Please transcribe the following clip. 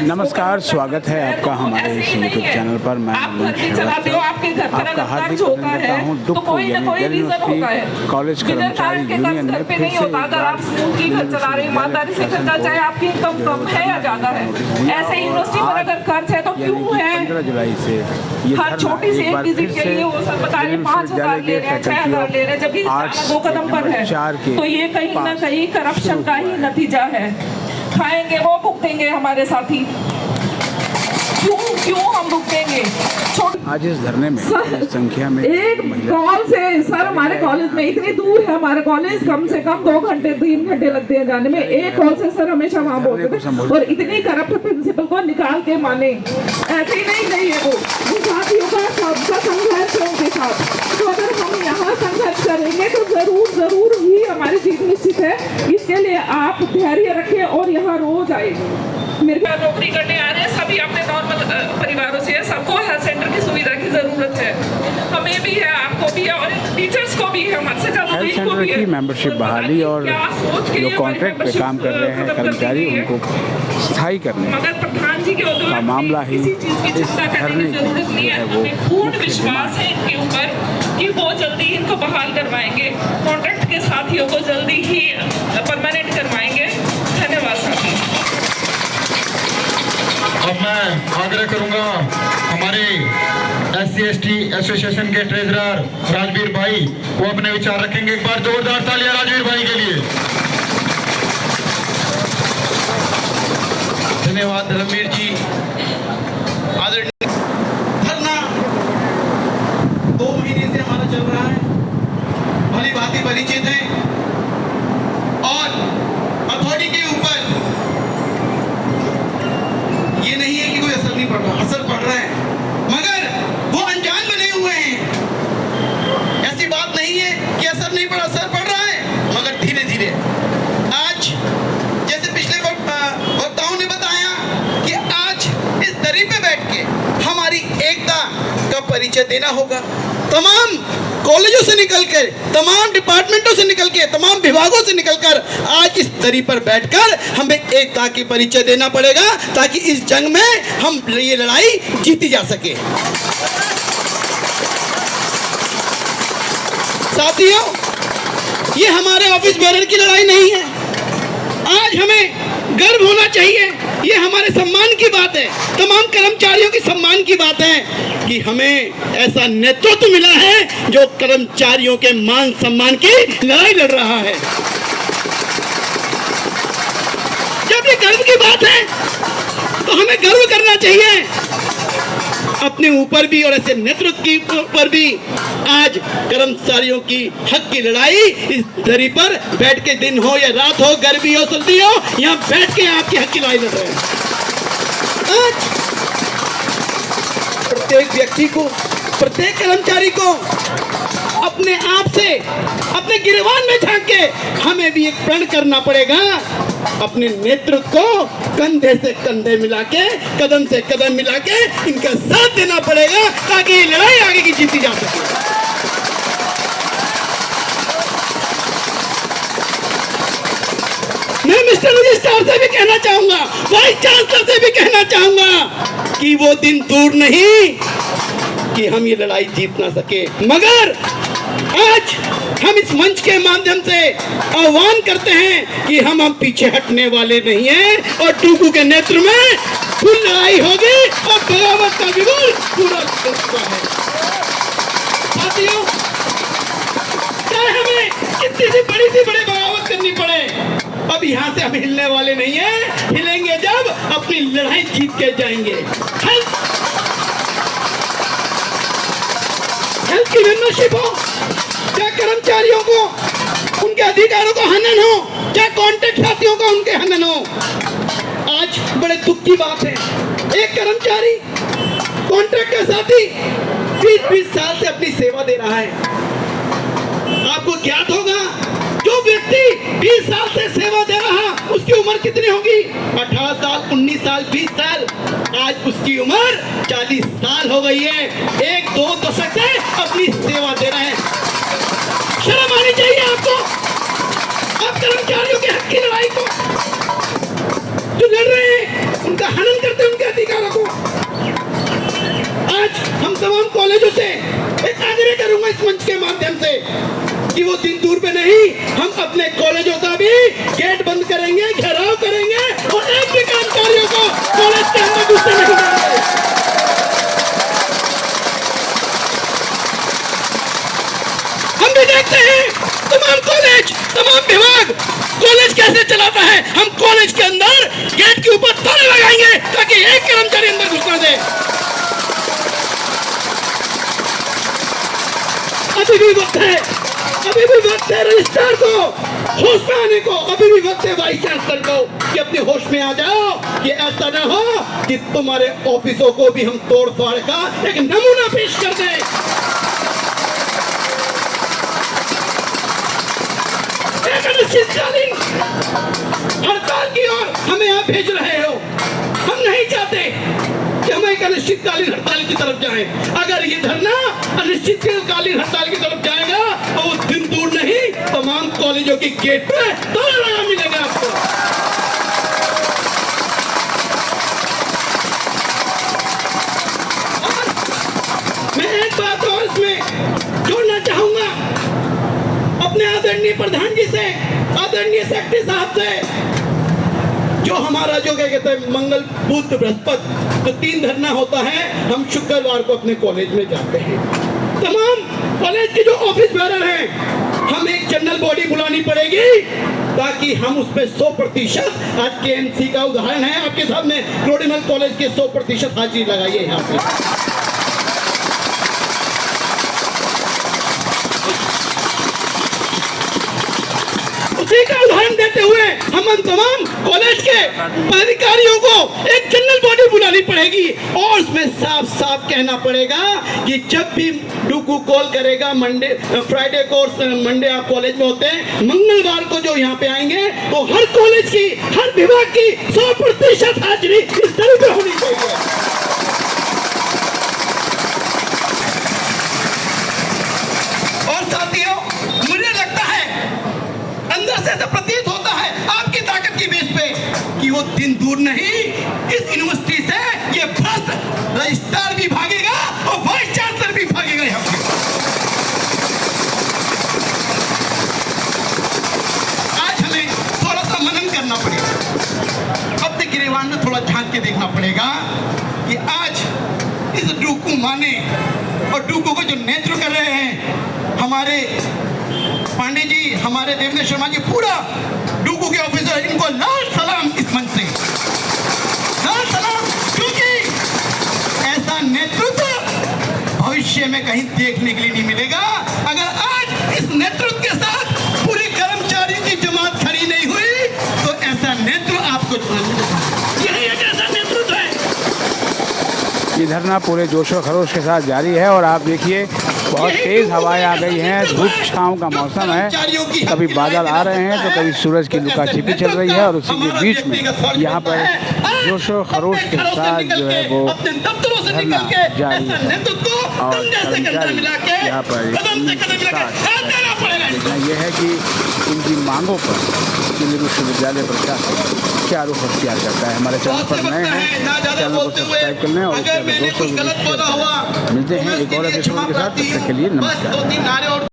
नमस्कार, स्वागत है आपका हमारे इस यूट्यूब चैनल पर। मैं आपका हार्दिक अभिनंदन करता हूँ। दुख यानी दिल्ली यूनिवर्सिटी कॉलेज कर्मचारी यूनियन ने फिर से अगर आप स्कूल की घर चला रहे ईमानदारी से खर्चा, चाहे आपकी इनकम कम है या ज्यादा है, ऐसे यूनिवर्सिटी पर अगर खर्च है तो क्यों है? 15 जुलाई से हर छोटी सी एक विजिट के लिए वो सब बता रहे 5,000 ले रहे हैं, 6,000 ले रहे हैं, जबकि 2 कदम पर है। तो ये कहीं ना कहीं करप्शन का ही नतीजा है। खाएंगे वो भुगतेंगे हमारे साथी, क्यों हम भुगतेंगे? आज इस धरने में संख्या में एक कॉल से सर हमारे कॉलेज में इतनी दूर है, हमारे कॉलेज कम से कम 2 घंटे 3 घंटे लगते हैं जाने में। एक कॉल से सर हमेशा वहाँ बोलते थे और इतनी करप्ट प्रिंसिपल को निकाल के माने, ऐसे ही नहीं है वो साथियों का सबका संघर्ष है उनके साथ। तो अगर हम यहाँ संघर्ष करेंगे तो जरूर ही हमारी जीत निश्चित है। इसके लिए आप धैर्य रखें और यहाँ रोज आए। मेरे पास नौकरी करने आ रहे हैं सभी अपने नॉर्मल परिवारों से, सबको हेल्थ सेंटर की सुविधा की जरूरत है। हमें भी है, आपको भी है और टीचर्स को भी है, हमसे ज्यादा हेल्थ सेंटर की मेंबरशिप बहाली और जो कॉन्ट्रैक्ट पे काम कर रहे हैं कर्मचारी उनको स्थायी करने मगर प्रधान जी का मामला ही इस धरने की है वो पूर्ण विश्वास है इनके ऊपर कि वो जल्दी इनको बहाल करवाएंगे, कॉन्ट्रैक्ट के साथियों को जल्दी ही परमानेंट करवाएंगे। धन्यवाद साथी। अब मैं आग्रह करूंगा हमारे SC/ST एसोसिएशन के ट्रेजरर राजवीर भाई वो अपने विचार रखेंगे। एक बार जोरदार तालियां राजवीर भाई के लिए। धन्यवाद धर्मवीर जी। धरना 2 महीने से हमारा चल रहा है, भली भांति परिचित है और अथॉरिटी के ऊपर ये नहीं है कि कोई असर नहीं पड़ रहा, असर पड़ रहा है, मगर वो अनजान बने हुए हैं। ऐसी बात नहीं है कि असर नहीं पड़ा, असर पड़ रहा है, मगर धीरे धीरे। आज जैसे पिछले वक्ताओं ने बताया कि आज इस दरी पे बैठ के हमारी एकता का परिचय देना होगा। तमाम कॉलेजों से निकलकर, तमाम डिपार्टमेंटों से निकलकर, तमाम विभागों से निकलकर आज इस दरी पर बैठकर हमें एकता की परिचय देना पड़ेगा ताकि इस जंग में हम ये लड़ाई जीती जा सके। साथियों, ये हमारे ऑफिस बेरर की लड़ाई नहीं है। आज हमें गर्व होना चाहिए, ये हमारे सम्मान की बात है, तमाम कर्मचारियों की सम्मान की बात है कि हमें ऐसा नेतृत्व मिला है जो कर्मचारियों के मान सम्मान की लड़ाई लड़ रहा है। जब ये गर्व की बात है तो हमें गर्व करना चाहिए अपने ऊपर भी और ऐसे नेतृत्व के ऊपर भी। आज कर्मचारियों की हक की लड़ाई इस दरी पर बैठ के, दिन हो या रात हो, गर्मी हो सर्दी हो, यहाँ बैठ के आपकी हक की लड़ाई लड़ रहे हैं। आज प्रत्येक व्यक्ति को, प्रत्येक कर्मचारी को अपने आप से, अपने गिरवान में झांक के हमें भी एक प्रण करना पड़ेगा। अपने नेतृत्व को कंधे से कंधे मिला के, कदम से कदम मिला के इनका साथ देना पड़ेगा ताकि ये लड़ाई आगे की जीती जा सके। मैं मिस्टर रजिस्ट्रार से भी कहना चाहूंगा, वाइस चांसलर से भी कहना चाहूंगा कि वो दिन दूर नहीं कि हम ये लड़ाई जीत ना सके, मगर आज हम इस मंच के माध्यम से आह्वान करते हैं कि हम पीछे हटने वाले नहीं हैं और टूकू के नेतृत्व में फुल लड़ाई होगी और बगावत का विरोध पूरा है। साथियों, चाहे हमें कितनी सी बड़ी बगावत करनी पड़े, अब यहाँ से हम हिलने वाले नहीं हैं। हिलेंगे जब अपनी लड़ाई जीत के जाएंगे। हेल्थ की मेंबरशिप हो, चाहे कर्मचारियों को उनके अधिकारों को हनन हो, चाहे कॉन्ट्रैक्ट साथियों का उनके हनन हो। आज बड़े दुख की बात है, एक कर्मचारी, कॉन्ट्रैक्ट का साथी 20-20 साल से अपनी सेवा दे रहा है। आपको ज्ञात होगा, जो व्यक्ति 20 साल से सेवा दे रहा, उसकी उम्र कितनी होगी? 18 साल, 19 साल, 20 साल। आज उसकी उम्र 40 साल हो गई है। 1-2 दशक से अपनी सेवा दे रहे हैं। शर्म आनी चाहिए आपको। आप कर्मचारियों के हक की लड़ाई को जो लड़ रहे हैं उनका हनन करते श्रम विभाग कॉलेज कैसे चलाता है, हम कॉलेज के अंदर गेट के ऊपर ताले लगाएंगे ताकि एक कर्मचारी अंदर घुस ना दे। अभी भी वक्त है, अभी भी वक्त है रजिस्ट्रार को होश में आने को, अभी भी वक्त है वाइस चांसलर को कि अपने होश में आ जाओ कि ऐसा ना हो कि तुम्हारे ऑफिसों को भी हम तोड़ फाड़ का एक नमूना पेश कर दें। एक अनिश्चितकालीन हड़ताल की ओर हमें आप भेज रहे हो, हम नहीं चाहते कि हम एक अनिश्चितकालीन हड़ताल की तरफ जाएं। अगर ये धरना अनिश्चितकालीन हड़ताल की तरफ जाएगा तो वो दिन दूर नहीं, तमाम कॉलेजों के गेट पे ताला लगा मिलेगा आपको। और मैं एक बात और इसमें जोड़ना चाहूंगा अपने आदरणीय प्रधान जी से, आदरणीय सेक्रेटरी साहब से। जो हमारा जो क्या कहते हैं मंगल बुध बृहस्पति तो 3 धरना होता है, हम शुक्रवार को अपने कॉलेज में जाते हैं। तमाम कॉलेज के जो ऑफिस बेरर हैं, हम एक जनरल बॉडी बुलानी पड़ेगी ताकि हम उसमें 100% आज KMC का उदाहरण है आपके सामने, रोडिमल कॉलेज के 100% हाजिरी लगाइए यहाँ पे। उसी का उदाहरण देते हुए हम तमाम कॉलेज के पदाधिकारियों को एक जनरल बॉडी बुलानी पड़ेगी और उसमें साफ साफ कहना पड़ेगा कि जब भी डूकू कॉल करेगा मंडे फ्राइडे को मंडे आप कॉलेज में होते हैं, मंगलवार को जो यहाँ पे आएंगे तो हर कॉलेज की हर विभाग की 100% हाजिरी इस तरह पे होनी चाहिए। और साथियों, मुझे लगता है अंदर से ऐसा प्रतीत होता है आपकी ताकत की बेस पे कि वो दिन दूर नहीं, इस यूनिवर्सिटी से ये फर्स्ट रजिस्ट्रार भी भागेगा और वाइस चांसलर भी भागेगा यहाँ पे। आज हमें थोड़ा सा मनन करना पड़ेगा, अपने गिरेबान में थोड़ा झांक के देखना पड़ेगा कि आज इस डूकू माने और डूकू को जो नेतृत्व कर रहे हैं हमारे पांडे जी, हमारे देवेंद्र शर्मा जी, पूरा डूकू के ऑफिसर, इनको लाल सलाम इस मंच से, लाल सलाम, क्योंकि ऐसा नेतृत्व भविष्य में कहीं देखने के लिए नहीं मिलेगा। अगर आज इस नेतृत्व के साथ पूरी कर्मचारियों की जमात खड़ी नहीं हुई तो ऐसा नेतृत्व आपको यही एक ऐसा नेतृत्व है। ये धरना पूरे जोशो खरोश के साथ जारी है और आप देखिए बहुत तेज हवाएं आ गई हैं, धूप छांव का मौसम है, कभी बादल आ रहे हैं तो कभी सूरज की लुका छिपी चल रही है और उसी के बीच में यहाँ पर जोशो खरोश के साथ जो है वो धरना जारी है और कर्मचारी यहाँ पर देखना यह है कि इनकी मांगों पर दिल्ली विश्वविद्यालय प्रशासन क्या रुख अख्तियार करता है। हमारे चैनल पर नए हैं, चैनल को सब्सक्राइब कर लें और दोस्तों को मिलते हैं एक और एपिसोड के साथ। तब तक के लिए नमस्कार।